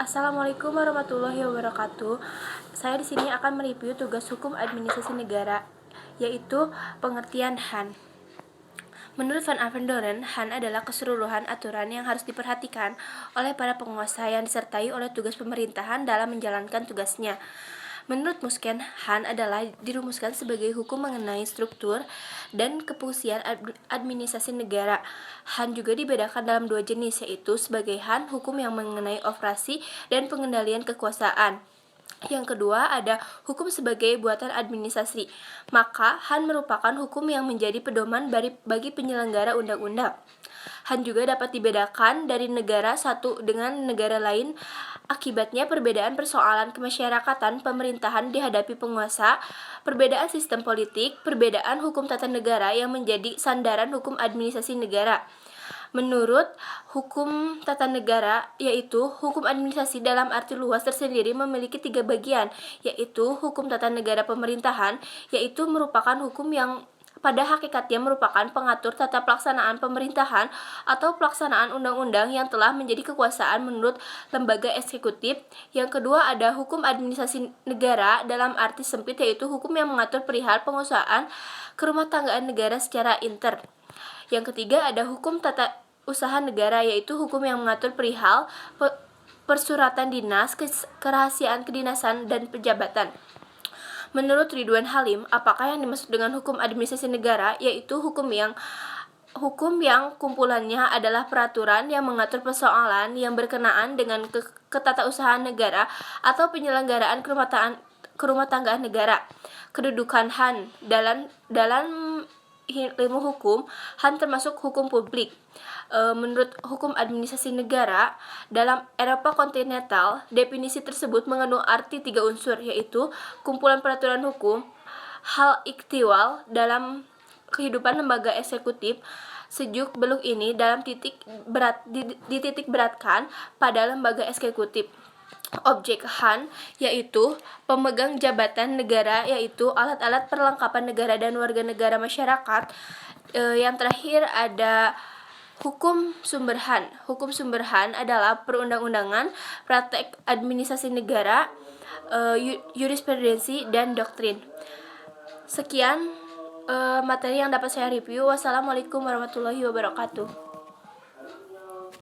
Assalamualaikum warahmatullahi wabarakatuh. Saya di sini akan mereview tugas hukum administrasi negara, yaitu pengertian HAN. Menurut Van Avendoren, HAN adalah keseluruhan aturan yang harus diperhatikan oleh para penguasa yang disertai oleh tugas pemerintahan dalam menjalankan tugasnya. Menurut Musken, HAN adalah dirumuskan sebagai hukum mengenai struktur dan kefungsian administrasi negara. HAN juga dibedakan dalam dua jenis, yaitu sebagai HAN, hukum yang mengenai operasi dan pengendalian kekuasaan. Yang kedua ada hukum sebagai buatan administrasi. Maka HAN merupakan hukum yang menjadi pedoman bagi penyelenggara undang-undang. HAN juga dapat dibedakan dari negara satu dengan negara lain. Akibatnya perbedaan persoalan kemasyarakatan pemerintahan dihadapi penguasa, perbedaan sistem politik, perbedaan hukum tata negara yang menjadi sandaran hukum administrasi negara. Menurut hukum tata negara, yaitu hukum administrasi dalam arti luas tersendiri memiliki 3 bagian, yaitu hukum tata negara pemerintahan, yaitu merupakan hukum yang pada hakikatnya merupakan pengatur tata pelaksanaan pemerintahan atau pelaksanaan undang-undang yang telah menjadi kekuasaan menurut lembaga eksekutif. Yang kedua ada hukum administrasi negara dalam arti sempit, yaitu hukum yang mengatur perihal penguasaan kerumah tanggaan negara secara inter. Yang ketiga ada hukum tata usaha negara, yaitu hukum yang mengatur perihal persuratan dinas, kerahasiaan kedinasan, dan pejabatan. Menurut Ridwan Halim, apakah yang dimaksud dengan hukum administrasi negara, yaitu hukum yang kumpulannya adalah peraturan yang mengatur persoalan yang berkenaan dengan ketatausahaan negara atau penyelenggaraan kerumah tanggaan negara. Kedudukan HAN dalam ilmu hukum, HAN termasuk hukum publik. Menurut hukum administrasi negara, dalam Eropa kontinental, definisi tersebut mengandung arti 3 unsur, yaitu kumpulan peraturan hukum, hal iktiwal dalam kehidupan lembaga eksekutif. Sejuk beluk ini dititik beratkan pada lembaga eksekutif. Objek HAN yaitu pemegang jabatan negara, yaitu alat-alat perlengkapan negara dan warga negara masyarakat. Yang terakhir ada hukum sumber HAN. Hukum sumber HAN adalah perundang-undangan, praktek administrasi negara, jurisprudensi, dan doktrin. Sekian materi yang dapat saya review. Wassalamualaikum warahmatullahi wabarakatuh.